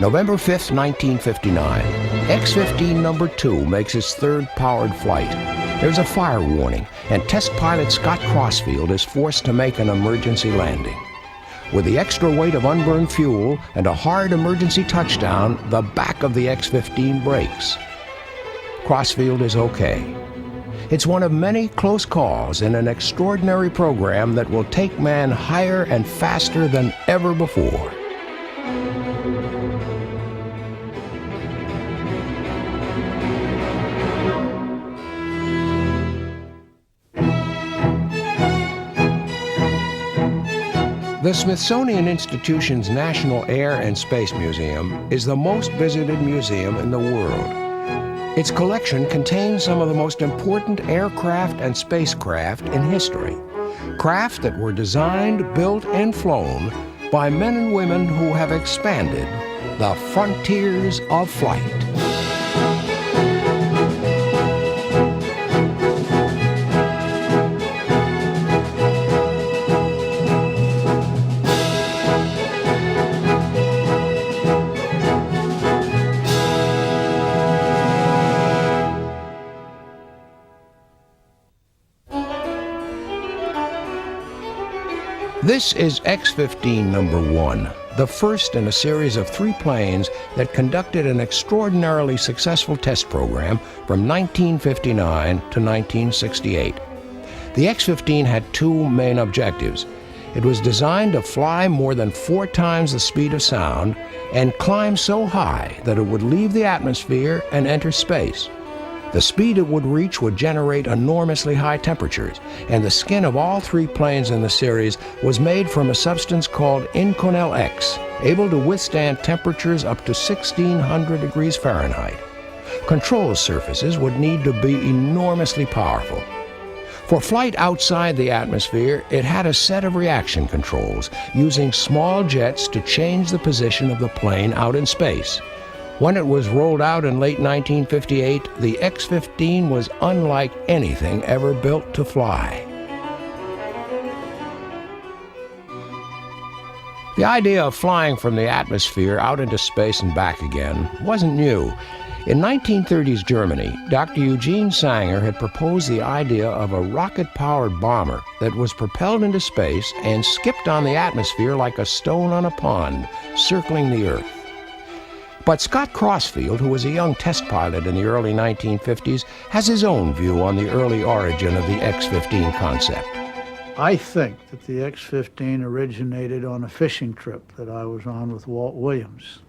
November 5th, 1959, X-15 number 2 makes its third powered flight. There's a fire warning, and test pilot Scott Crossfield is forced to make an emergency landing. With the extra weight of unburned fuel and a hard emergency touchdown, the back of the X-15 breaks. Crossfield is okay. It's one of many close calls in an extraordinary program that will take man higher and faster than ever before. The Smithsonian Institution's National Air and Space Museum is the most visited museum in the world. Its collection contains some of the most important aircraft and spacecraft in history. Craft that were designed, built, and flown by men and women who have expanded the frontiers of flight. This is X-15 number 1, the first in a series of 3 planes that conducted an extraordinarily successful test program from 1959 to 1968. The X-15 had 2 main objectives. It was designed to fly more than 4 times the speed of sound and climb so high that it would leave the atmosphere and enter space. The speed it would reach would generate enormously high temperatures, and the skin of all 3 planes in the series was made from a substance called Inconel X, able to withstand temperatures up to 1600 degrees Fahrenheit. Control surfaces would need to be enormously powerful. For flight outside the atmosphere, it had a set of reaction controls, using small jets to change the position of the plane out in space. When it was rolled out in late 1958, the X-15 was unlike anything ever built to fly. The idea of flying from the atmosphere out into space and back again wasn't new. In 1930s Germany, Dr. Eugene Sanger had proposed the idea of a rocket-powered bomber that was propelled into space and skipped on the atmosphere like a stone on a pond, circling the Earth. But Scott Crossfield, who was a young test pilot in the early 1950s, has his own view on the early origin of the X-15 concept. I think that the X-15 originated on a fishing trip that I was on with Walt Williams.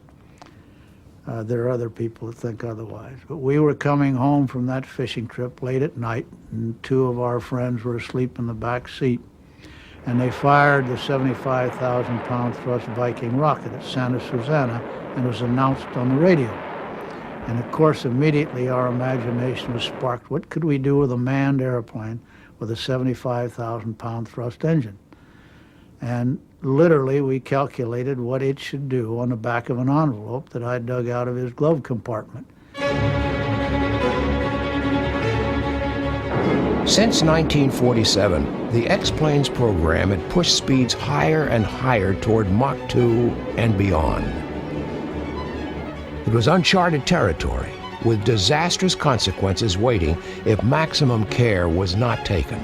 There are other people that think otherwise. But we were coming home from that fishing trip late at night, and 2 of our friends were asleep in the back seat. And they fired the 75,000-pound thrust Viking rocket at Santa Susana, and it was announced on the radio. And of course, immediately our imagination was sparked. What could we do with a manned airplane with a 75,000-pound thrust engine? And literally, we calculated what it should do on the back of an envelope that I dug out of his glove compartment. Since 1947, the X-Planes program had pushed speeds higher and higher toward Mach 2 and beyond. It was uncharted territory, with disastrous consequences waiting if maximum care was not taken.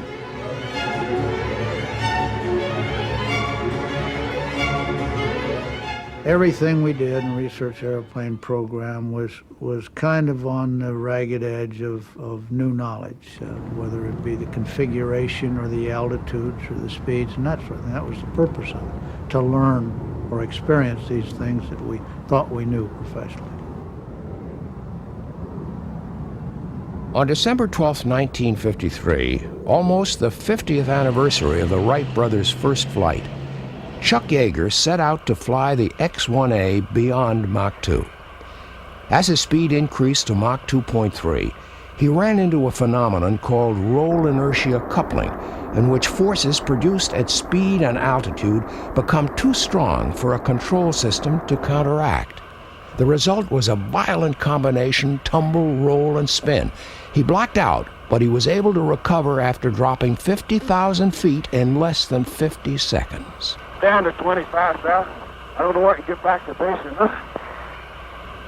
Everything we did in Research Airplane program was kind of on the ragged edge of new knowledge, whether it be the configuration or the altitudes or the speeds and that sort of thing. That was the purpose of it, to learn or experience these things that we thought we knew professionally. On December 12, 1953, almost the 50th anniversary of the Wright brothers' first flight, Chuck Yeager set out to fly the X-1A beyond Mach 2. As his speed increased to Mach 2.3, he ran into a phenomenon called roll inertia coupling, in which forces produced at speed and altitude become too strong for a control system to counteract. The result was a violent combination tumble, roll, and spin. He blacked out, but he was able to recover after dropping 50,000 feet in less than 50 seconds. Down to 25,000. I don't know where I can get back to base enough.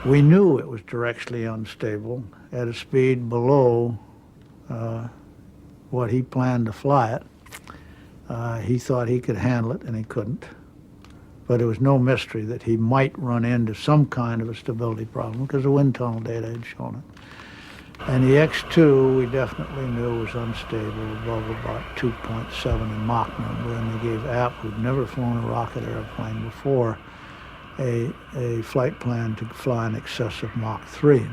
We knew it was directionally unstable at a speed below what he planned to fly it. He thought he could handle it, and he couldn't. But it was no mystery that he might run into some kind of a stability problem because the wind tunnel data had shown it. And the X-2 we definitely knew was unstable above about 2.7 in Mach number, and they gave App, who'd never flown a rocket airplane before, a flight plan to fly in excess of Mach 3.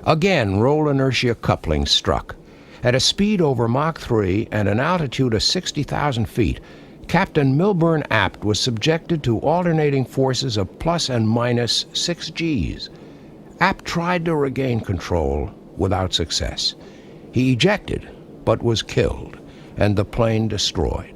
Again, roll inertia coupling struck. At a speed over Mach 3 and an altitude of 60,000 feet, Captain Milburn Apt was subjected to alternating forces of plus and minus 6 Gs. Apt tried to regain control without success. He ejected, but was killed, and the plane destroyed.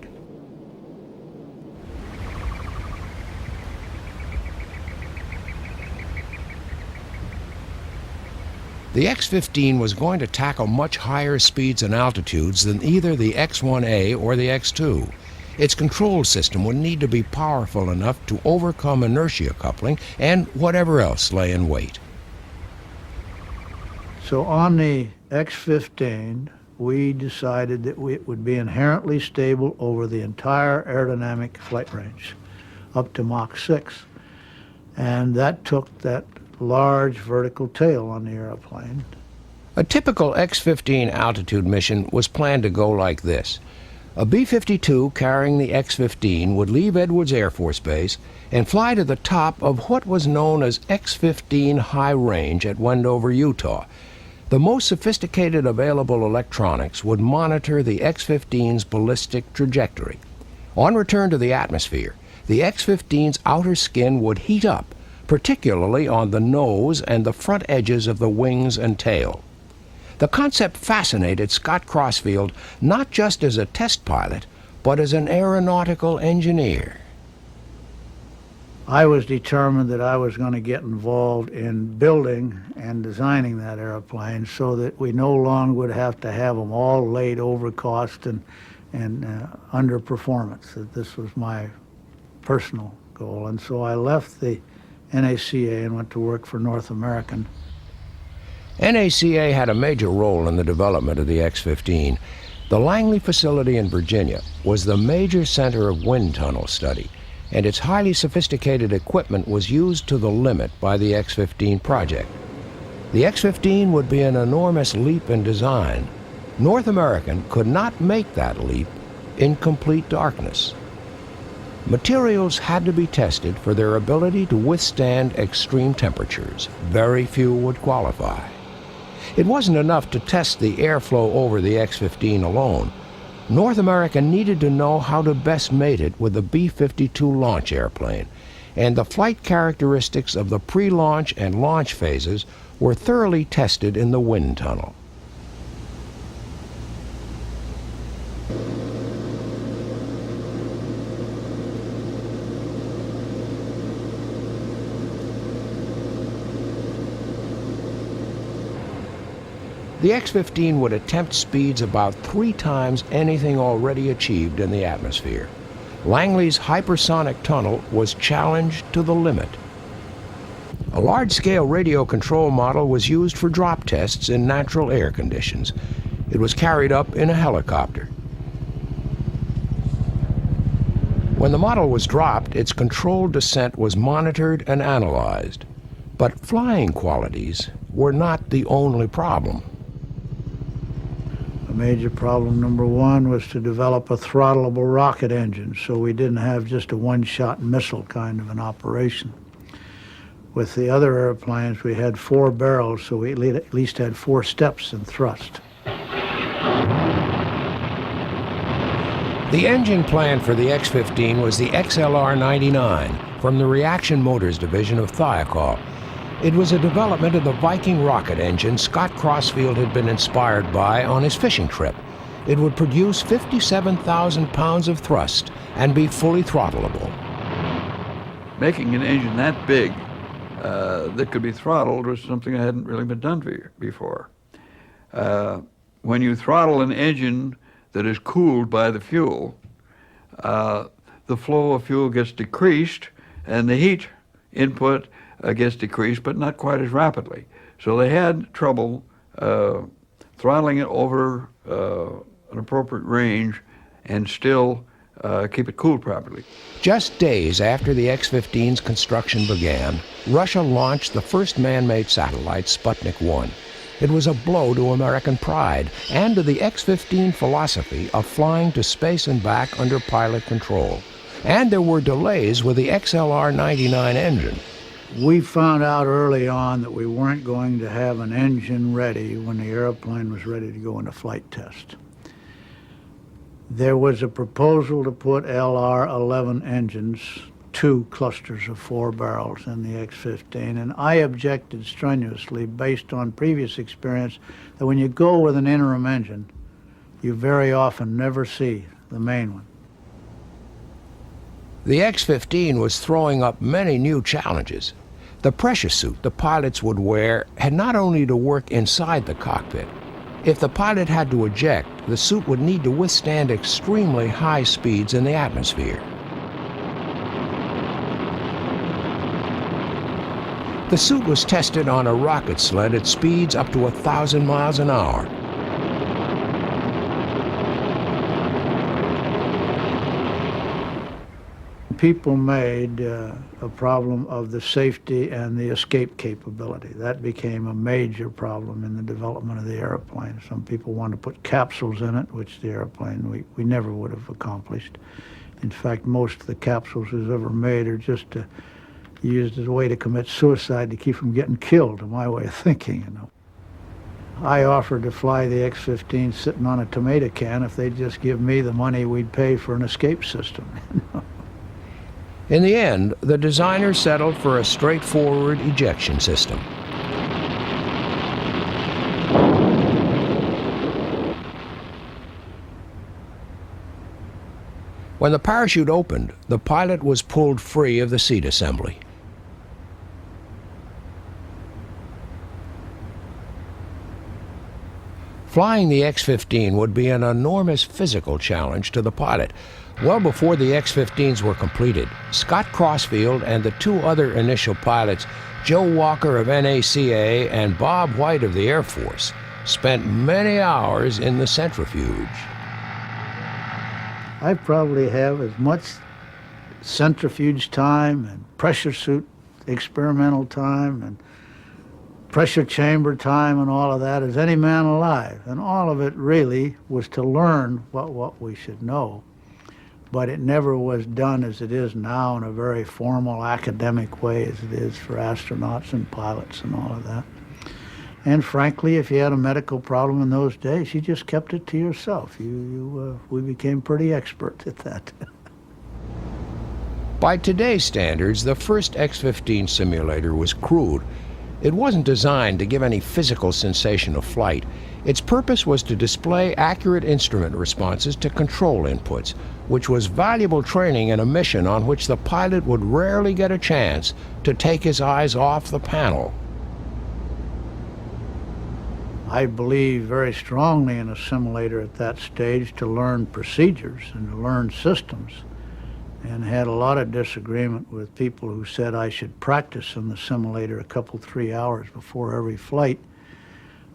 The X-15 was going to tackle much higher speeds and altitudes than either the X-1A or the X-2. Its control system would need to be powerful enough to overcome inertia coupling and whatever else lay in wait. So on the X-15, we decided that it would be inherently stable over the entire aerodynamic flight range, up to Mach 6. And that took that large vertical tail on the airplane. A typical X-15 altitude mission was planned to go like this. A B-52 carrying the X-15 would leave Edwards Air Force Base and fly to the top of what was known as X-15 High Range at Wendover, Utah. The most sophisticated available electronics would monitor the X-15's ballistic trajectory. On return to the atmosphere, the X-15's outer skin would heat up, particularly on the nose and the front edges of the wings and tail. The concept fascinated Scott Crossfield not just as a test pilot, but as an aeronautical engineer. I was determined that I was going to get involved in building and designing that airplane so that we no longer would have to have them all laid over cost and under performance. That this was my personal goal. And so I left the NACA and went to work for North American. NACA had a major role in the development of the X-15. The Langley facility in Virginia was the major center of wind tunnel study, and its highly sophisticated equipment was used to the limit by the X-15 project. The X-15 would be an enormous leap in design. North American could not make that leap in complete darkness. Materials had to be tested for their ability to withstand extreme temperatures. Very few would qualify. It wasn't enough to test the airflow over the X-15 alone. North America needed to know how to best mate it with the B-52 launch airplane, and the flight characteristics of the pre-launch and launch phases were thoroughly tested in the wind tunnel. The X-15 would attempt speeds about 3 times anything already achieved in the atmosphere. Langley's hypersonic tunnel was challenged to the limit. A large-scale radio control model was used for drop tests in natural air conditions. It was carried up in a helicopter. When the model was dropped, its controlled descent was monitored and analyzed. But flying qualities were not the only problem. A major problem number one was to develop a throttleable rocket engine, so we didn't have just a one-shot missile kind of an operation. With the other airplanes, we had 4 barrels, so we at least had 4 steps in thrust. The engine plan for the X-15 was the XLR-99 from the Reaction Motors division of Thiokol. It was a development of the Viking rocket engine Scott Crossfield had been inspired by on his fishing trip. It would produce 57,000 pounds of thrust and be fully throttleable. Making an engine that big that could be throttled was something that hadn't really been done before. When you throttle an engine that is cooled by the fuel, the flow of fuel gets decreased and the heat input gets decreased, but not quite as rapidly. So they had trouble throttling it over an appropriate range and still keep it cooled properly. Just days after the X-15's construction began, Russia launched the first man-made satellite, Sputnik 1. It was a blow to American pride and to the X-15 philosophy of flying to space and back under pilot control. And there were delays with the XLR-99 engine. We found out early on that we weren't going to have an engine ready when the airplane was ready to go into flight test. There was a proposal to put LR-11 engines, 2 clusters of 4 barrels in the X-15, and I objected strenuously based on previous experience that when you go with an interim engine, you very often never see the main one. The X-15 was throwing up many new challenges. The pressure suit the pilots would wear had not only to work inside the cockpit. If the pilot had to eject, the suit would need to withstand extremely high speeds in the atmosphere. The suit was tested on a rocket sled at speeds up to 1,000 miles an hour. People made a problem of the safety and the escape capability. That became a major problem in the development of the airplane. Some people wanted to put capsules in it, which the airplane we never would have accomplished. In fact, most of the capsules we've ever made are just used as a way to commit suicide to keep from getting killed, in my way of thinking, you know. I offered to fly the X-15 sitting on a tomato can if they'd just give me the money we'd pay for an escape system. In the end, the designers settled for a straightforward ejection system. When the parachute opened, the pilot was pulled free of the seat assembly. Flying the X-15 would be an enormous physical challenge to the pilot. Well before the X-15s were completed, Scott Crossfield and the 2 other initial pilots, Joe Walker of NACA and Bob White of the Air Force, spent many hours in the centrifuge. I probably have as much centrifuge time and pressure suit experimental time and pressure chamber time and all of that as any man alive. And all of it really was to learn what we should know. But it never was done as it is now in a very formal academic way as it is for astronauts and pilots and all of that. And frankly, if you had a medical problem in those days, you just kept it to yourself. We became pretty expert at that. By today's standards, the first X-15 simulator was crude. It wasn't designed to give any physical sensation of flight. Its purpose was to display accurate instrument responses to control inputs, which was valuable training in a mission on which the pilot would rarely get a chance to take his eyes off the panel. I believe very strongly in a simulator at that stage to learn procedures and to learn systems, and had a lot of disagreement with people who said I should practice in the simulator a couple, 3 hours before every flight.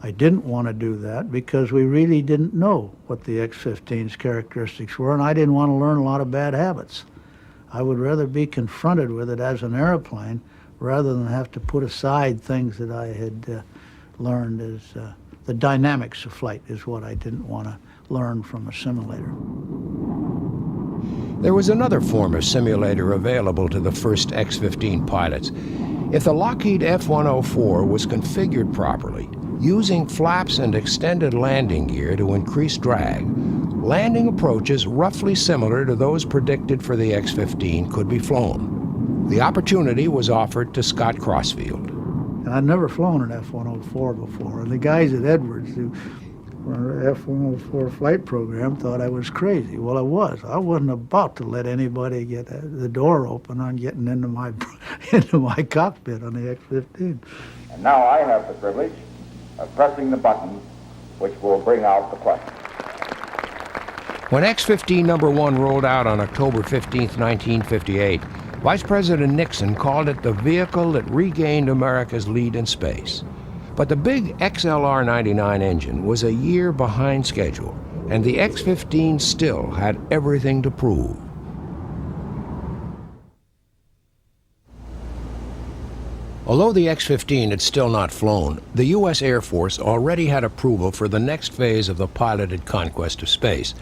I didn't want to do that because we really didn't know what the X-15's characteristics were, and I didn't want to learn a lot of bad habits. I would rather be confronted with it as an airplane rather than have to put aside things that I had learned as the dynamics of flight is what I didn't want to learn from a simulator. There was another form of simulator available to the first X-15 pilots. If the Lockheed F-104 was configured properly, using flaps and extended landing gear to increase drag, landing approaches roughly similar to those predicted for the X-15 could be flown. The opportunity was offered to Scott Crossfield. I'd never flown an F-104 before, and the guys at Edwards who were an F-104 flight program thought I was crazy. Well, I was. I wasn't about to let anybody get the door open on getting into my cockpit on the X-15. And now I have the privilege of pressing the button which will bring out the question. When X-15 number 1 rolled out on October 15, 1958, Vice President Nixon called it the vehicle that regained America's lead in space. But the big XLR-99 engine was a year behind schedule, and the X-15 still had everything to prove. Although the X-15 had still not flown, the U.S. Air Force already had approval for the next phase of the piloted conquest of space.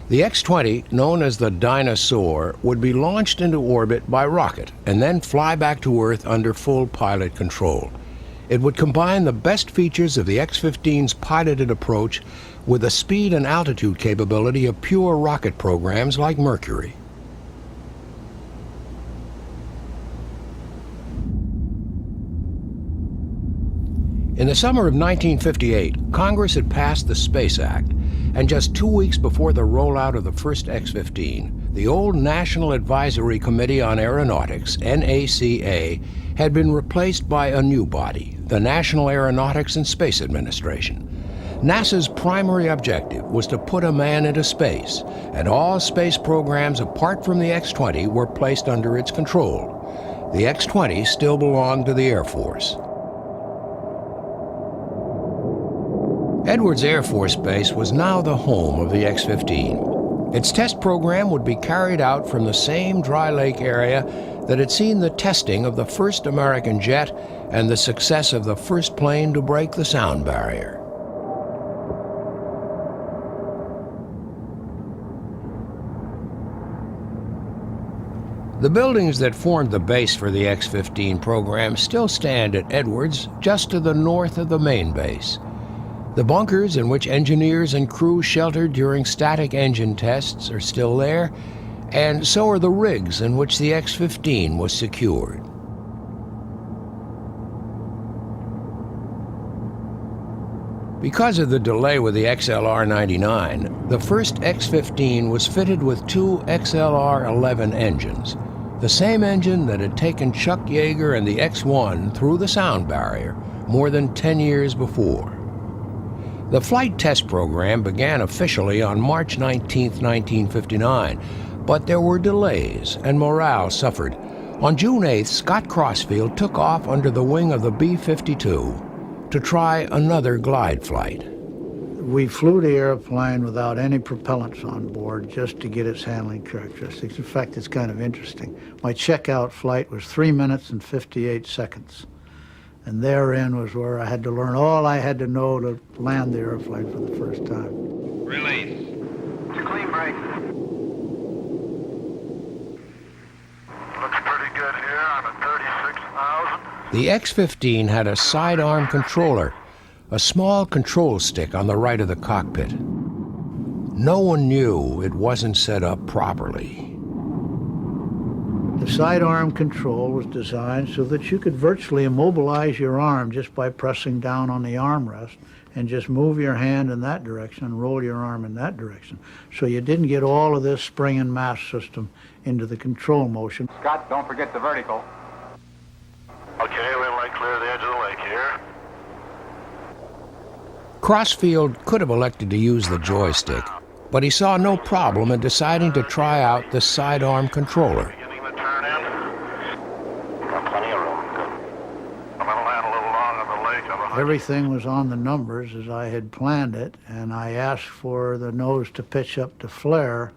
The X-20, known as the Dyna-Soar, would be launched into orbit by rocket and then fly back to Earth under full pilot control. It would combine the best features of the X-15's piloted approach with the speed and altitude capability of pure rocket programs like Mercury. In the summer of 1958, Congress had passed the Space Act, and just 2 weeks before the rollout of the first X-15, the old National Advisory Committee on Aeronautics, NACA, had been replaced by a new body, the National Aeronautics and Space Administration. NASA's primary objective was to put a man into space, and all space programs apart from the X-20 were placed under its control. The X-20 still belonged to the Air Force. Edwards Air Force Base was now the home of the X-15. Its test program would be carried out from the same dry lake area that had seen the testing of the first American jet and the success of the first plane to break the sound barrier. The buildings that formed the base for the X-15 program still stand at Edwards, just to the north of the main base. The bunkers in which engineers and crew sheltered during static engine tests are still there, and so are the rigs in which the X-15 was secured. Because of the delay with the XLR-99, the first X-15 was fitted with two XLR-11 engines, the same engine that had taken Chuck Yeager and the X-1 through the sound barrier more than 10 years before. The flight test program began officially on March 19, 1959, but there were delays and morale suffered. On June 8th, Scott Crossfield took off under the wing of the B-52 to try another glide flight. We flew the airplane without any propellants on board just to get its handling characteristics. In fact, it's kind of interesting. My checkout flight was 3 minutes and 58 seconds. And therein was where I had to learn all I had to know to land the airplane for the first time. Release. It's a clean break. Looks pretty good here. I'm at 36,000. The X-15 had a sidearm controller, a small control stick on the right of the cockpit. No one knew it wasn't set up properly. The sidearm control was designed so that you could virtually immobilize your arm just by pressing down on the armrest and just move your hand in that direction and roll your arm in that direction. So you didn't get all of this spring and mass system into the control motion. Scott, don't forget the vertical. Okay, we'll let clear the edge of the lake here. Crossfield could have elected to use the joystick, but he saw no problem in deciding to try out the sidearm controller. Beginning the turn in. Got plenty of room. Good. I'm going to land a little long on the lake. Everything was on the numbers as I had planned it, and I asked for the nose to pitch up to flare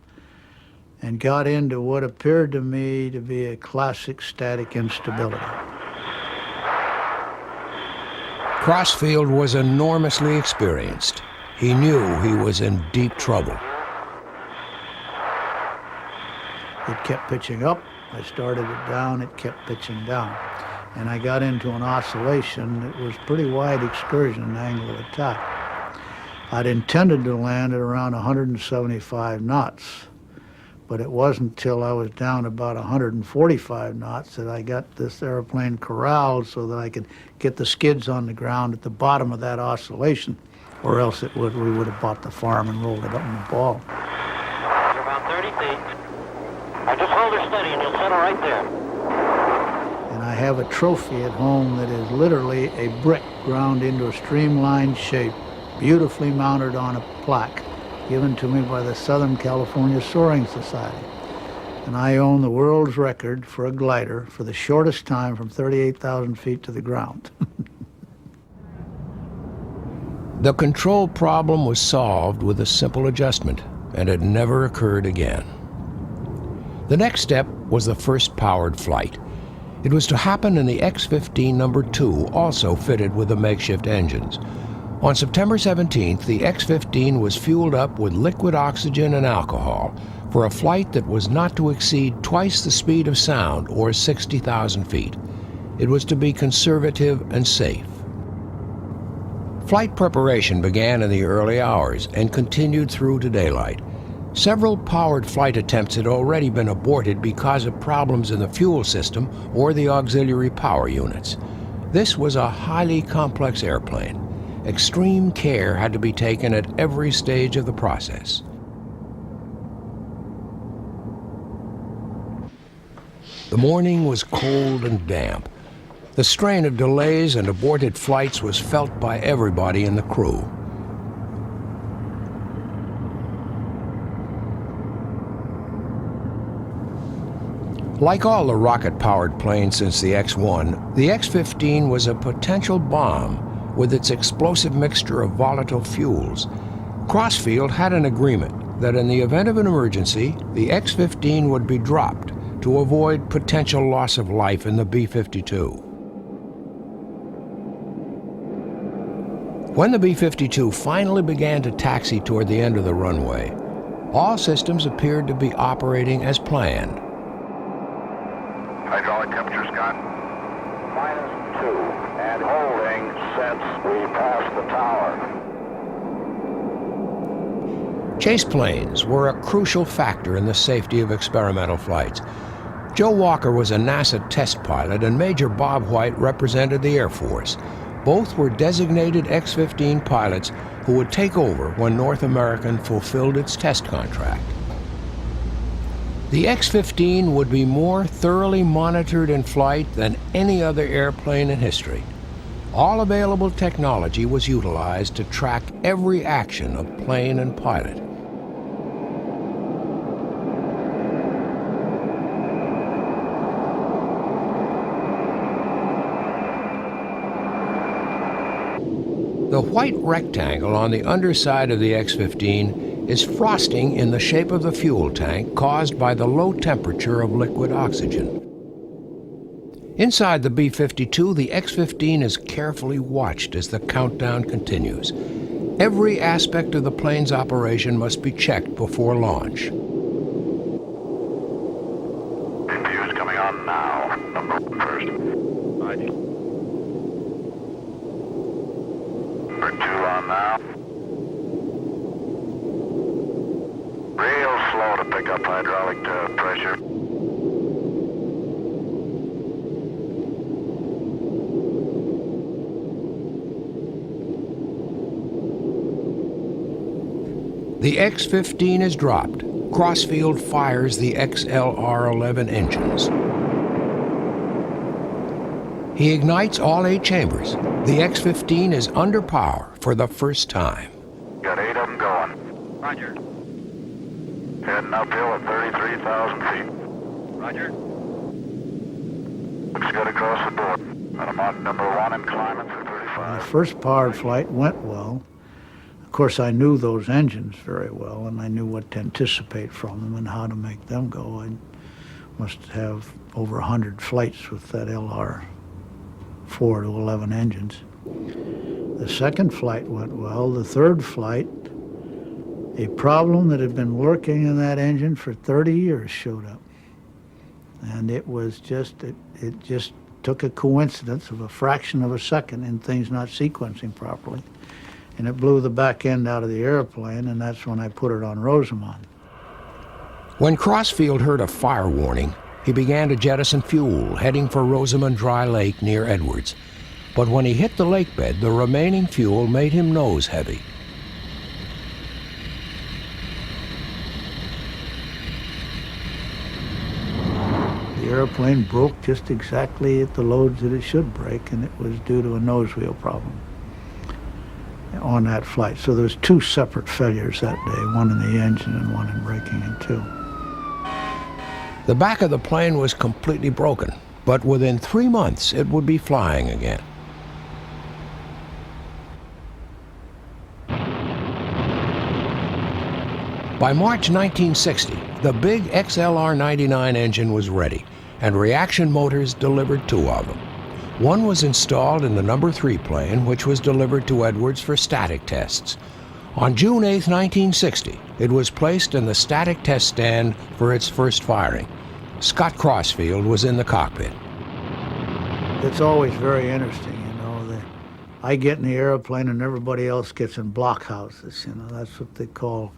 and got into what appeared to me to be a classic static instability. Crossfield was enormously experienced. He knew he was in deep trouble. It kept pitching up. I started it down. It kept pitching down. And I got into an oscillation. It was pretty wide excursion angle of attack. I'd intended to land at around 175 knots, but it wasn't until I was down about 145 knots that I got this airplane corralled so that I could get the skids on the ground at the bottom of that oscillation, or else we would have bought the farm and rolled it up in the ball. You're about 30 feet. Now just hold her steady and you'll settle right there. And I have a trophy at home that is literally a brick ground into a streamlined shape, beautifully mounted on a plaque given to me by the Southern California Soaring Society. And I own the world's record for a glider for the shortest time from 38,000 feet to the ground. The control problem was solved with a simple adjustment, and it never occurred again. The next step was the first powered flight. It was to happen in the X-15 No. 2, also fitted with the makeshift engines. On September 17th, the X-15 was fueled up with liquid oxygen and alcohol for a flight that was not to exceed twice the speed of sound, or 60,000 feet. It was to be conservative and safe. Flight preparation began in the early hours and continued through to daylight. Several powered flight attempts had already been aborted because of problems in the fuel system or the auxiliary power units. This was a highly complex airplane. Extreme care had to be taken at every stage of the process. The morning was cold and damp. The strain of delays and aborted flights was felt by everybody in the crew. Like all the rocket-powered planes since the X-1, the X-15 was a potential bomb with its explosive mixture of volatile fuels. Crossfield had an agreement that in the event of an emergency, the X-15 would be dropped to avoid potential loss of life in the B-52. When the B-52 finally began to taxi toward the end of the runway, all systems appeared to be operating as planned. Hydraulic temperature, Scott? -2, and holding since we passed the tower. Chase planes were a crucial factor in the safety of experimental flights. Joe Walker was a NASA test pilot, and Major Bob White represented the Air Force. Both were designated X-15 pilots who would take over when North American fulfilled its test contract. The X-15 would be more thoroughly monitored in flight than any other airplane in history. All available technology was utilized to track every action of plane and pilot. The white rectangle on the underside of the X-15 is frosting in the shape of the fuel tank caused by the low temperature of liquid oxygen. Inside the B-52, the X-15 is carefully watched as the countdown continues. Every aspect of the plane's operation must be checked before launch. Fuse coming on now. Number 1 first. Number 2 on now. Real slow to pick up hydraulic pressure. The X-15 is dropped. Crossfield fires the XLR-11 engines. He ignites all 8 chambers. The X-15 is under power for the first time. Got 8 of them going. Roger. Heading uphill at 33,000 feet. Roger. Looks good across the board. And I'm on number 1 and climbing through The 35. first powered flight went well. Of course, I knew those engines very well, and I knew what to anticipate from them and how to make them go. I must have over 100 flights with that LR-4 to 11 engines. The second flight went well. The third flight, a problem that had been lurking in that engine for 30 years showed up. And it was just, it just took a coincidence of a fraction of a second in things not sequencing properly. And it blew the back end out of the airplane, and that's when I put it on Rosamond. When Crossfield heard a fire warning, he began to jettison fuel, heading for Rosamond Dry Lake near Edwards. But when he hit the lake bed, the remaining fuel made him nose heavy. The airplane broke just exactly at the loads that it should break, and it was due to a nose wheel problem. on that flight. So there was 2 separate failures that day, one in the engine and one in braking in 2. The back of the plane was completely broken, but within 3 months it would be flying again. By March 1960, the big XLR-99 engine was ready, and Reaction Motors delivered 2 of them. One was installed in the number 3 plane, which was delivered to Edwards for static tests. On June 8, 1960, it was placed in the static test stand for its first firing. Scott Crossfield was in the cockpit. It's always very interesting, you know. I get in the airplane and everybody else gets in blockhouses, you know. That's what they call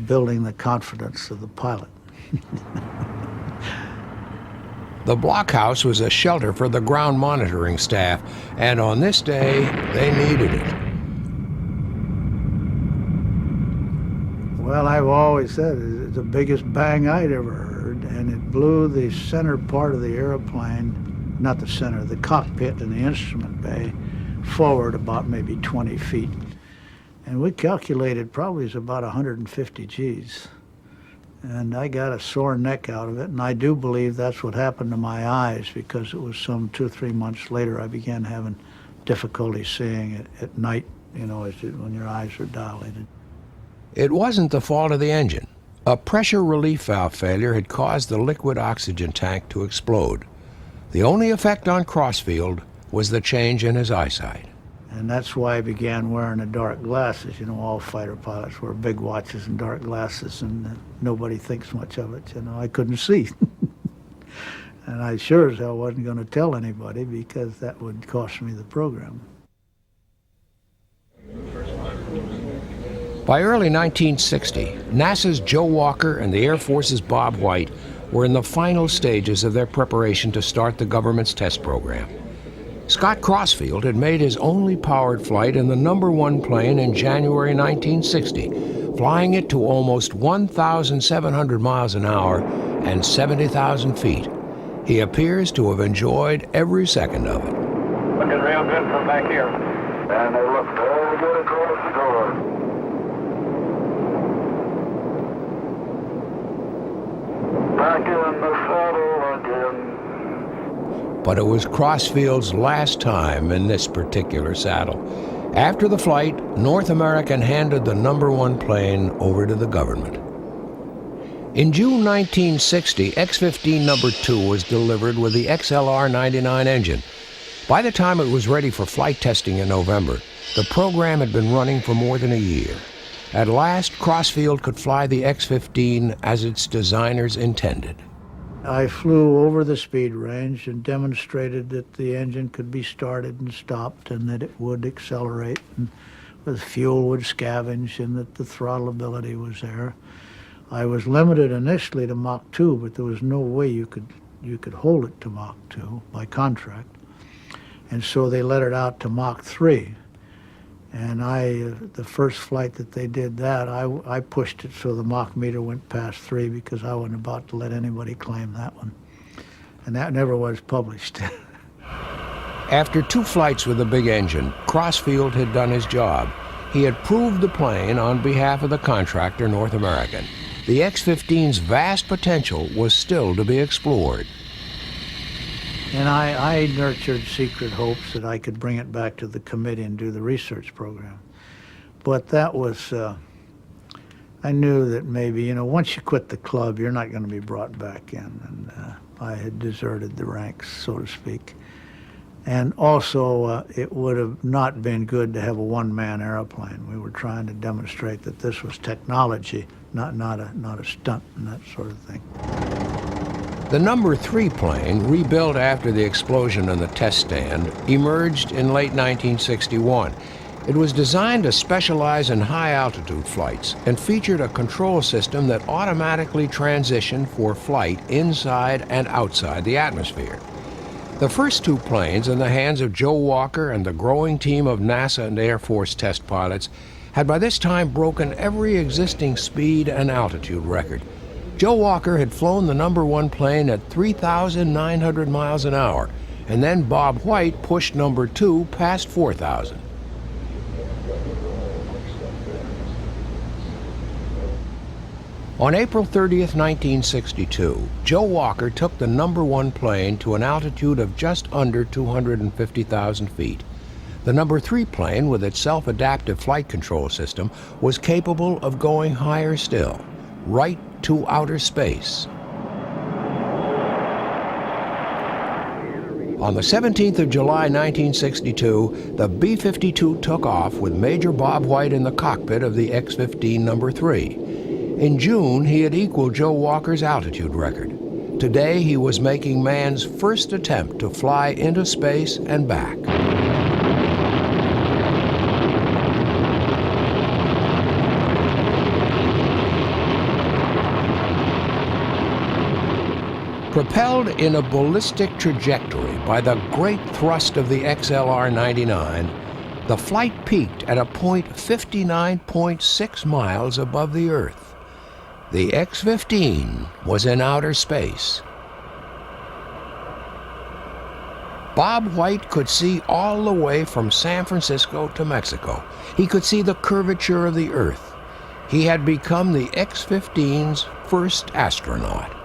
building the confidence of the pilot. The blockhouse was a shelter for the ground monitoring staff, and on this day, they needed it. Well, I've always said it's the biggest bang I'd ever heard, and it blew the center part of the airplane, not the center, the cockpit and the instrument bay, forward about maybe 20 feet. And we calculated probably it's about 150 Gs. And I got a sore neck out of it, and I do believe that's what happened to my eyes, because it was some 2 or 3 months later I began having difficulty seeing it at night, you know, when your eyes are dilated. It wasn't the fault of the engine. A pressure relief valve failure had caused the liquid oxygen tank to explode. The only effect on Crossfield was the change in his eyesight. And that's why I began wearing the dark glasses. You know, all fighter pilots wear big watches and dark glasses, and nobody thinks much of it. You know, I couldn't see. And I sure as hell wasn't going to tell anybody, because that would cost me the program. By early 1960, NASA's Joe Walker and the Air Force's Bob White were in the final stages of their preparation to start the government's test program. Scott Crossfield had made his only powered flight in the number 1 plane in January 1960, flying it to almost 1,700 miles an hour and 70,000 feet. He appears to have enjoyed every second of it. Looking real good from back here. And they look very good across the door. Back in the saddle again. But it was Crossfield's last time in this particular saddle. After the flight, North American handed the number 1 plane over to the government. In June 1960, X-15 number 2 was delivered with the XLR-99 engine. By the time it was ready for flight testing in November, the program had been running for more than a year. At last, Crossfield could fly the X-15 as its designers intended. I flew over the speed range and demonstrated that the engine could be started and stopped, and that it would accelerate, and the fuel would scavenge, and that the throttle ability was there. I was limited initially to Mach 2, but there was no way you could hold it to Mach 2 by contract. And so they let it out to Mach 3. And the first flight that they did that, I pushed it so the Mach meter went past 3, because I wasn't about to let anybody claim that one. And that never was published. After 2 flights with the big engine, Crossfield had done his job. He had proved the plane on behalf of the contractor, North American. The X-15's vast potential was still to be explored. And I nurtured secret hopes that I could bring it back to the committee and do the research program. But that was, I knew that maybe, you know, once you quit the club, you're not going to be brought back in. And I had deserted the ranks, so to speak. And also, it would have not been good to have a one-man airplane. We were trying to demonstrate that this was technology, not a stunt and that sort of thing. The number 3 plane, rebuilt after the explosion in the test stand, emerged in late 1961. It was designed to specialize in high-altitude flights and featured a control system that automatically transitioned for flight inside and outside the atmosphere. The first 2 planes, in the hands of Joe Walker and the growing team of NASA and Air Force test pilots, had by this time broken every existing speed and altitude record. Joe Walker had flown the number 1 plane at 3,900 miles an hour, and then Bob White pushed number 2 past 4,000. On April 30th, 1962, Joe Walker took the number 1 plane to an altitude of just under 250,000 feet. The number 3 plane, with its self-adaptive flight control system, was capable of going higher still, right to outer space. On the 17th of July, 1962, the B-52 took off with Major Bob White in the cockpit of the X-15 number 3. In June, he had equaled Joe Walker's altitude record. Today, he was making man's first attempt to fly into space and back. Propelled in a ballistic trajectory by the great thrust of the XLR-99, the flight peaked at a point 59.6 miles above the Earth. The X-15 was in outer space. Bob White could see all the way from San Francisco to Mexico. He could see the curvature of the Earth. He had become the X-15's first astronaut.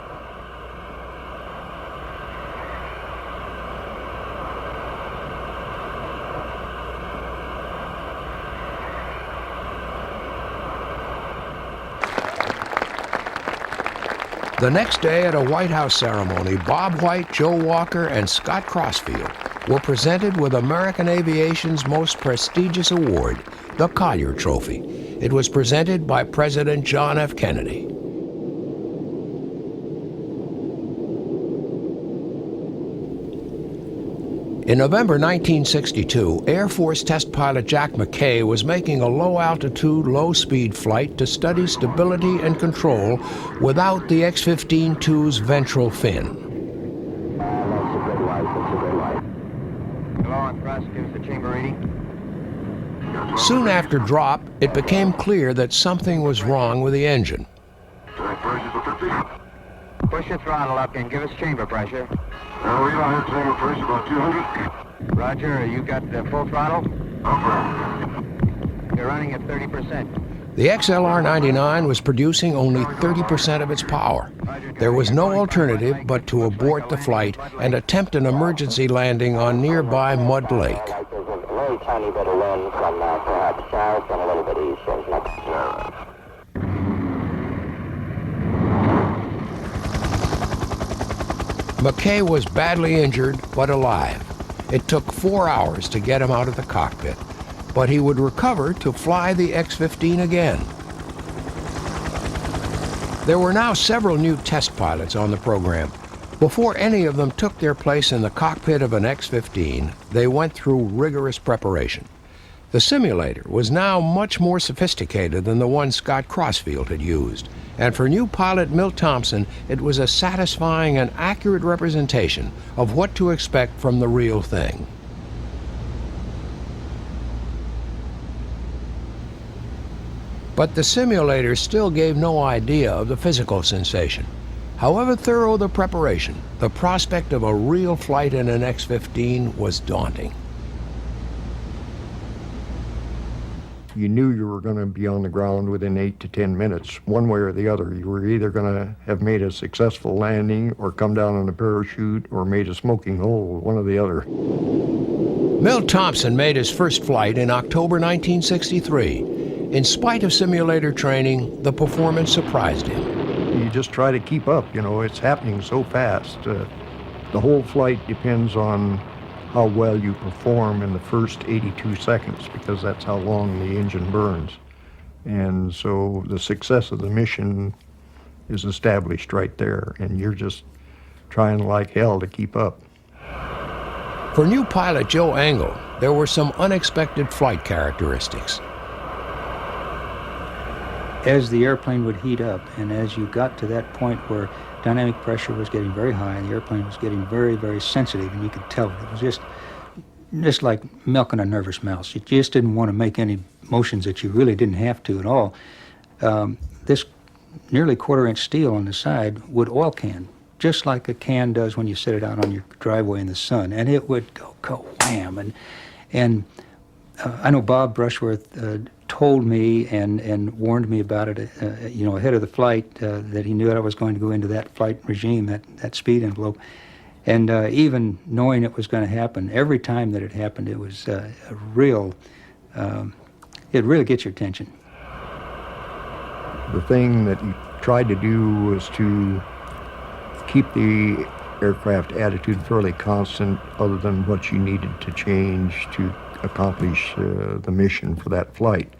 The next day at a White House ceremony, Bob White, Joe Walker, and Scott Crossfield were presented with American aviation's most prestigious award, the Collier Trophy. It was presented by President John F. Kennedy. In November 1962, Air Force test pilot Jack McKay was making a low-altitude, low-speed flight to study stability and control without the X-15-2's ventral fin. Hello, on thrust, give us the chamber reading. Soon after drop, it became clear that something was wrong with the engine. Push the throttle up and give us chamber pressure. We don't have chamber pressure, about 200. Roger, you got the full throttle? Okay. You're running at 30%. The XLR-99 was producing only 30% of its power. There was no alternative but to abort the flight and attempt an emergency landing on nearby Mud Lake. There's a very tiny bit of wind from perhaps south and a little bit east. There's nothing. McKay was badly injured but alive. It took 4 hours to get him out of the cockpit, but he would recover to fly the X-15 again. There were now several new test pilots on the program. Before any of them took their place in the cockpit of an X-15, they went through rigorous preparation. The simulator was now much more sophisticated than the one Scott Crossfield had used, and for new pilot Milt Thompson, it was a satisfying and accurate representation of what to expect from the real thing. But the simulator still gave no idea of the physical sensation. However thorough the preparation, the prospect of a real flight in an X-15 was daunting. You knew you were going to be on the ground within 8 to 10 minutes, one way or the other. You were either going to have made a successful landing or come down on a parachute or made a smoking hole, one or the other. Milt Thompson made his first flight in October 1963. In spite of simulator training, the performance surprised him. You just try to keep up, you know, it's happening so fast. The whole flight depends on how well you perform in the first 82 seconds, because that's how long the engine burns. And so the success of the mission is established right there, and you're just trying like hell to keep up. For new pilot Joe Engle, there were some unexpected flight characteristics. As the airplane would heat up, and as you got to that point where dynamic pressure was getting very high and the airplane was getting very, very sensitive, and you could tell it was just like milking a nervous mouse. You just didn't want to make any motions that you really didn't have to at all. This nearly quarter-inch steel on the side would oil can, just like a can does when you set it out on your driveway in the sun, and it would go wham. And I know Bob Brushworth told me and warned me about it, ahead of the flight, that he knew that I was going to go into that flight regime, that speed envelope. And even knowing it was going to happen, every time that it happened, it was it really gets your attention. The thing that you tried to do was to keep the aircraft attitude fairly constant, other than what you needed to change to accomplish the mission for that flight.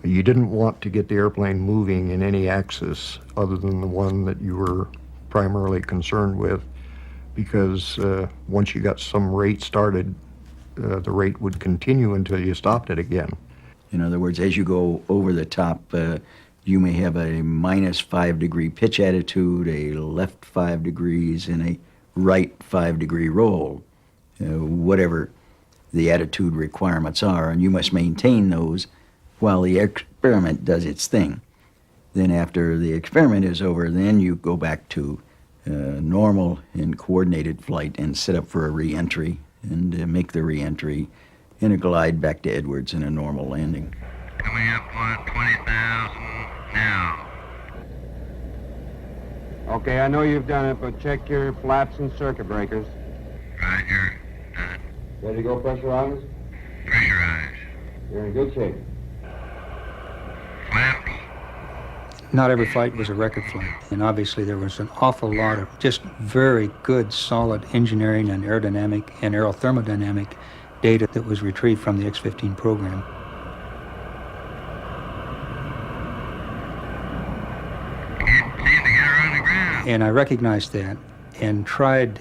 You didn't want to get the airplane moving in any axis other than the one that you were primarily concerned with, because once you got some rate started, the rate would continue until you stopped it again. In other words, as you go over the top, you may have a minus 5 degree pitch attitude, a left 5 degrees, and a right 5 degree roll, whatever the attitude requirements are, and you must maintain those while the experiment does its thing. Then after the experiment is over, then you go back to normal and coordinated flight and set up for a re-entry and make the re-entry in a glide back to Edwards in a normal landing. Coming up on 20,000 now. Okay, I know you've done it, but check your flaps and circuit breakers. Roger. Done. Ready to go pressurize? Pressurized. You're in good shape. Flaps. Not every flight was a record flight, and obviously there was an awful lot of just very good, solid engineering and aerodynamic and aerothermodynamic data that was retrieved from the X-15 program. Can't seem to get her on the ground. And I recognized that and tried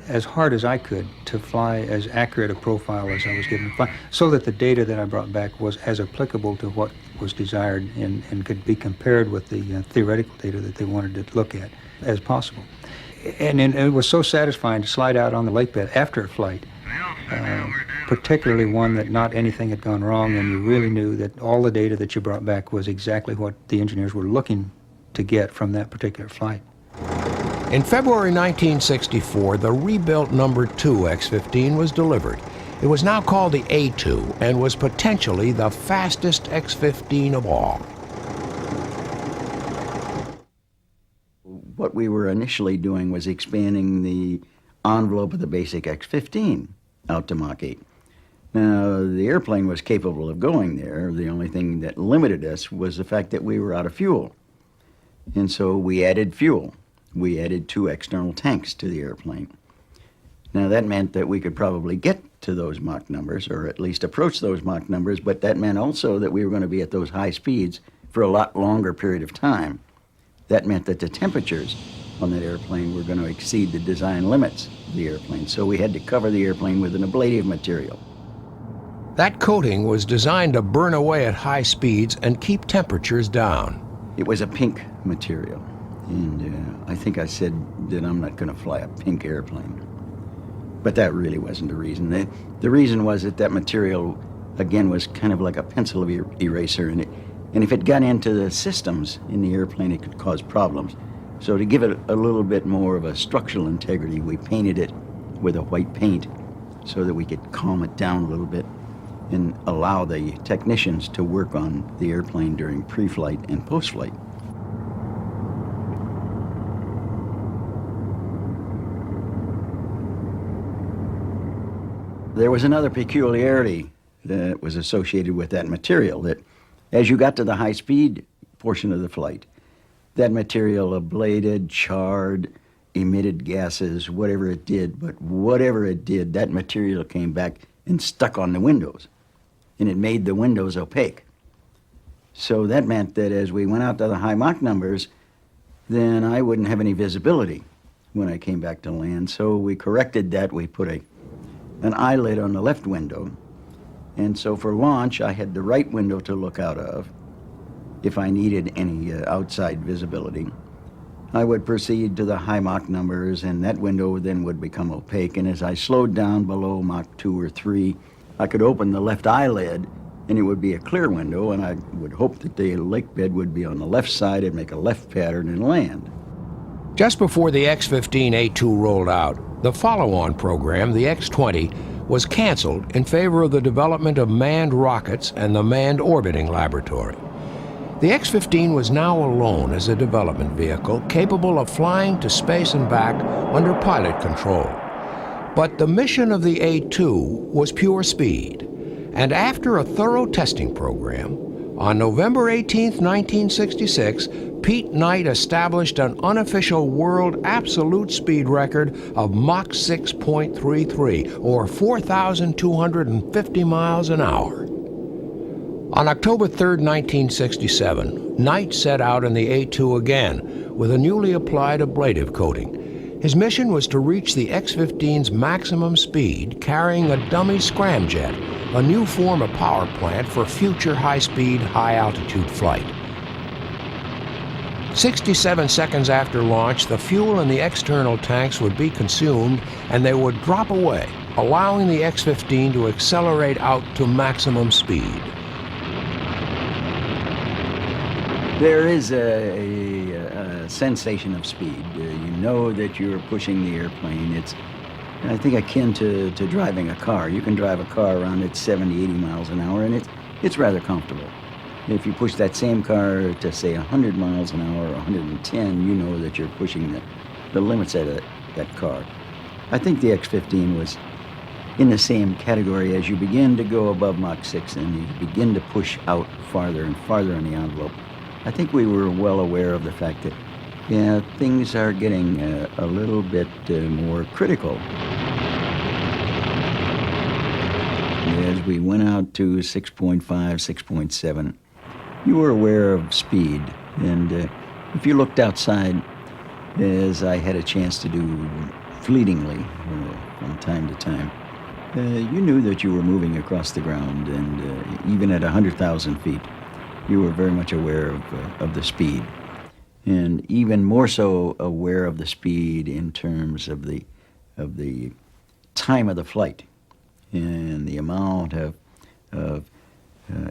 as hard as I could to fly as accurate a profile as I was given to fly, so that the data that I brought back was as applicable to what was desired and could be compared with the theoretical data that they wanted to look at as possible. And it was so satisfying to slide out on the lake bed after a flight, particularly one that not anything had gone wrong, and you really knew that all the data that you brought back was exactly what the engineers were looking to get from that particular flight. In February 1964, the rebuilt number 2 X-15 was delivered. It was now called the A-2 and was potentially the fastest X-15 of all. What we were initially doing was expanding the envelope of the basic X-15 out to Mach 8. Now, the airplane was capable of going there. The only thing that limited us was the fact that we were out of fuel. And so we added fuel. We added 2 external tanks to the airplane. Now, that meant that we could probably get to those Mach numbers, or at least approach those Mach numbers, but that meant also that we were going to be at those high speeds for a lot longer period of time. That meant that the temperatures on that airplane were going to exceed the design limits of the airplane, so we had to cover the airplane with an ablative material. That coating was designed to burn away at high speeds and keep temperatures down. It was a pink material, and I think I said that I'm not going to fly a pink airplane. But that really wasn't the reason. The reason was that that material, again, was kind of like a pencil eraser, and if it got into the systems in the airplane, it could cause problems. So to give it a little bit more of a structural integrity, we painted it with a white paint so that we could calm it down a little bit and allow the technicians to work on the airplane during pre-flight and post-flight. There was another peculiarity that was associated with that material, that as you got to the high-speed portion of the flight, that material ablated, charred, emitted gases, whatever it did, but whatever it did, that material came back and stuck on the windows, and it made the windows opaque. So that meant that as we went out to the high Mach numbers, then I wouldn't have any visibility when I came back to land. So we corrected that. We put an eyelid on the left window, and so for launch I had the right window to look out of. If I needed any outside visibility, I would proceed to the high Mach numbers, and that window then would become opaque, and as I slowed down below Mach 2 or 3, I could open the left eyelid and it would be a clear window, and I would hope that the lake bed would be on the left side and make a left pattern and land. Just before the X-15 A2 rolled out, the follow-on program, the X-20, was canceled in favor of the development of manned rockets and the Manned Orbiting Laboratory. The X-15 was now alone as a development vehicle capable of flying to space and back under pilot control. But the mission of the A-2 was pure speed, and after a thorough testing program, on November 18, 1966, Pete Knight established an unofficial world absolute speed record of Mach 6.33, or 4,250 miles an hour. On October 3, 1967, Knight set out in the A-2 again with a newly applied ablative coating. His mission was to reach the X-15's maximum speed carrying a dummy scramjet, a new form of power plant for future high-speed, high-altitude flight. 67 seconds after launch, the fuel in the external tanks would be consumed and they would drop away, allowing the X-15 to accelerate out to maximum speed. There is a sensation of speed. You know that you're pushing the airplane. It's, I think, akin to driving a car. You can drive a car around at 70, 80 miles an hour, and it's rather comfortable. If you push that same car to, say, 100 miles an hour or 110, you know that you're pushing the limits of that car. I think the X-15 was in the same category. As you begin to go above Mach 6 and you begin to push out farther and farther in the envelope, I think we were well aware of the fact that, yeah, things are getting a little bit more critical. As we went out to 6.5, 6.7, you were aware of speed. And if you looked outside, as I had a chance to do fleetingly from time to time, you knew that you were moving across the ground, and even at 100,000 feet, you were very much aware of the speed, and even more so aware of the speed in terms of the time of the flight and the amount of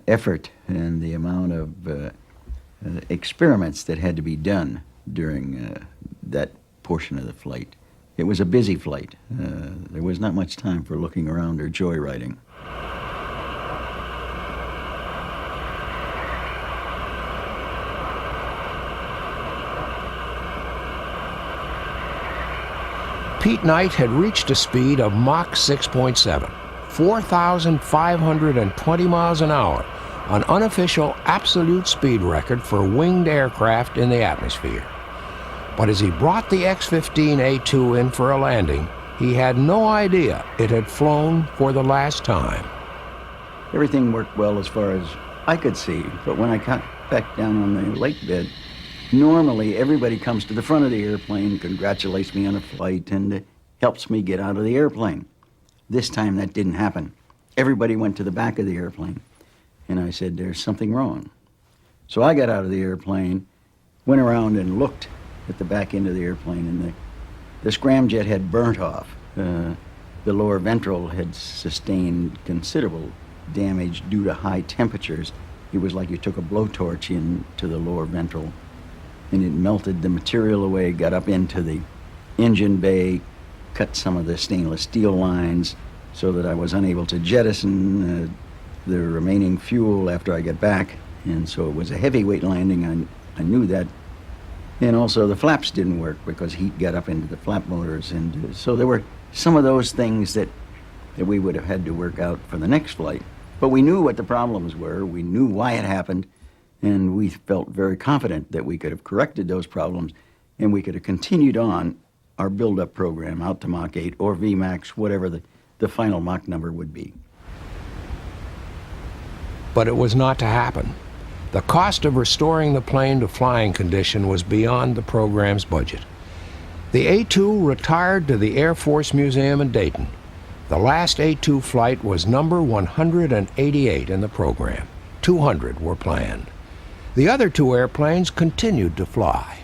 effort and the amount of experiments that had to be done during that portion of the flight. It was a busy flight. There was not much time for looking around or joyriding. Pete Knight had reached a speed of Mach 6.7, 4,520 miles an hour, an unofficial absolute speed record for winged aircraft in the atmosphere. But as he brought the X-15A2 in for a landing, he had no idea it had flown for the last time. Everything worked well as far as I could see, but when I got back down on the lake bed, normally everybody comes to the front of the airplane, congratulates me on a flight, and helps me get out of the airplane. This time that didn't happen. Everybody went to the back of the airplane, and I said, there's something wrong. So I got out of the airplane, went around and looked at the back end of the airplane, and the scramjet had burnt off. The lower ventral had sustained considerable damage due to high temperatures. It was like you took a blowtorch into the lower ventral, and it melted the material away, got up into the engine bay, cut some of the stainless steel lines so that I was unable to jettison the remaining fuel after I got back. And so it was a heavyweight landing. I knew that. And also the flaps didn't work because heat got up into the flap motors. And so there were some of those things that we would have had to work out for the next flight. But we knew what the problems were. We knew why it happened. And we felt very confident that we could have corrected those problems and we could have continued on our build-up program out to Mach 8 or VMAX, whatever the final Mach number would be. But it was not to happen. The cost of restoring the plane to flying condition was beyond the program's budget. The A-2 retired to the Air Force Museum in Dayton. The last A-2 flight was number 188 in the program. 200 were planned. The other two airplanes continued to fly.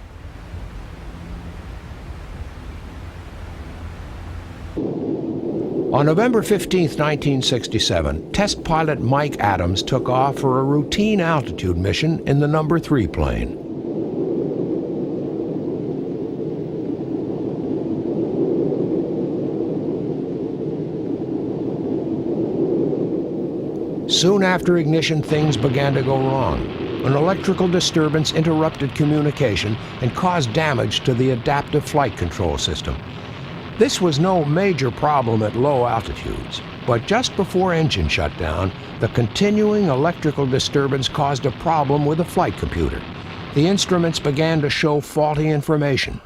On November 15, 1967, test pilot Mike Adams took off for a routine altitude mission in the number 3 plane. Soon after ignition, things began to go wrong. An electrical disturbance interrupted communication and caused damage to the adaptive flight control system. This was no major problem at low altitudes, but just before engine shutdown, the continuing electrical disturbance caused a problem with the flight computer. The instruments began to show faulty information.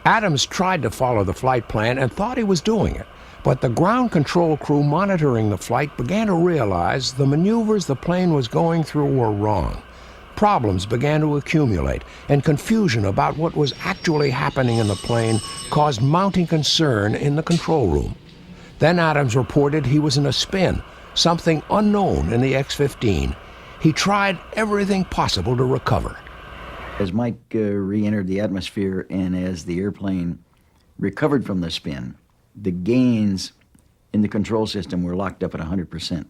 Adams tried to follow the flight plan and thought he was doing it, but the ground control crew monitoring the flight began to realize the maneuvers the plane was going through were wrong. Problems began to accumulate, and confusion about what was actually happening in the plane caused mounting concern in the control room. Then Adams reported he was in a spin, something unknown in the X-15. He tried everything possible to recover. As Mike re-entered the atmosphere and as the airplane recovered from the spin, the gains in the control system were locked up at 100%,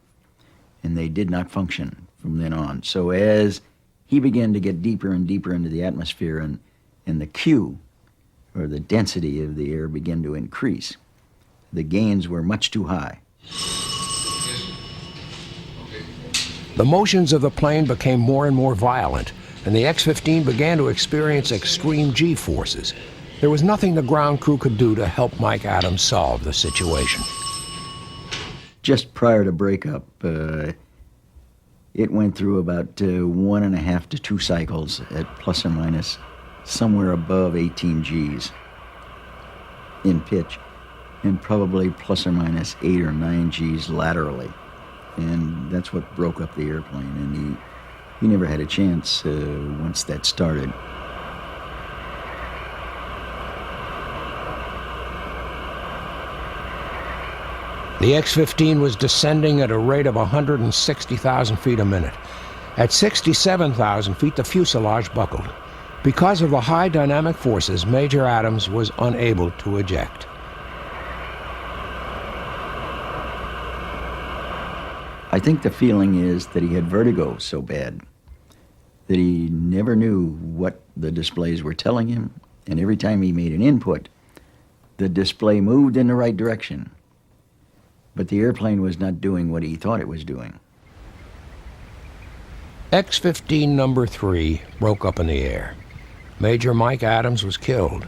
and they did not function from then on. So as he began to get deeper and deeper into the atmosphere, and the Q, or the density of the air, began to increase, the gains were much too high. The motions of the plane became more and more violent, and the X-15 began to experience extreme G-forces. There was nothing the ground crew could do to help Mike Adams solve the situation. Just prior to breakup, it went through about 1.5 to 2 cycles at plus or minus somewhere above 18 Gs in pitch, and probably plus or minus 8 or 9 Gs laterally. And that's what broke up the airplane, and he never had a chance once that started. The X-15 was descending at a rate of 160,000 feet a minute. At 67,000 feet, the fuselage buckled. Because of the high dynamic forces, Major Adams was unable to eject. I think the feeling is that he had vertigo so bad that he never knew what the displays were telling him, and every time he made an input, the display moved in the right direction, but the airplane was not doing what he thought it was doing. X-15 number 3 broke up in the air. Major Mike Adams was killed.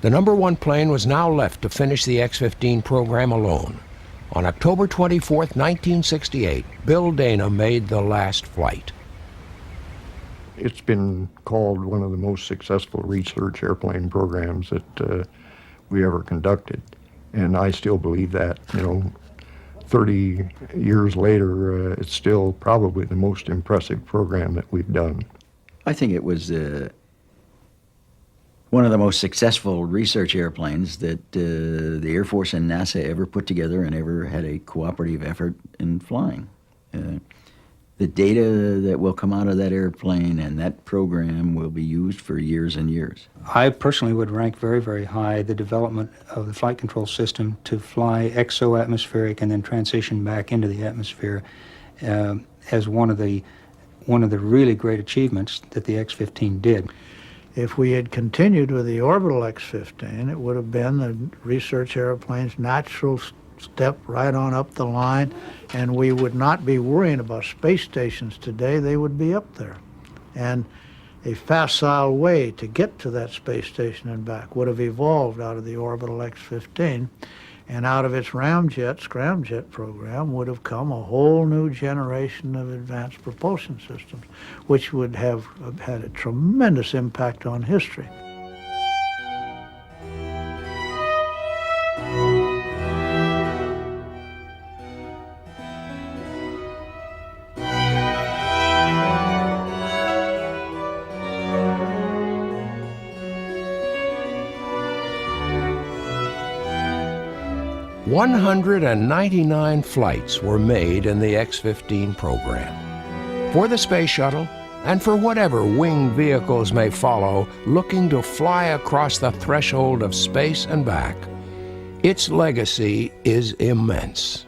The number 1 plane was now left to finish the X-15 program alone. On October 24, 1968, Bill Dana made the last flight. It's been called one of the most successful research airplane programs that we ever conducted. And I still believe that, 30 years later, it's still probably the most impressive program that we've done. I think it was one of the most successful research airplanes that the Air Force and NASA ever put together and ever had a cooperative effort in flying. The data that will come out of that airplane and that program will be used for years and years. I personally would rank very, very high the development of the flight control system to fly exo-atmospheric and then transition back into the atmosphere as one of the really great achievements that the X-15 did. If we had continued with the orbital X-15, it would have been the research airplane's natural step right on up the line, and we would not be worrying about space stations today. They would be up there. And a facile way to get to that space station and back would have evolved out of the orbital X-15, and out of its scramjet program would have come a whole new generation of advanced propulsion systems, which would have had a tremendous impact on history. "199 flights were made in the X-15 program. For the space shuttle, and for whatever winged vehicles may follow looking to fly across the threshold of space and back, its legacy is immense.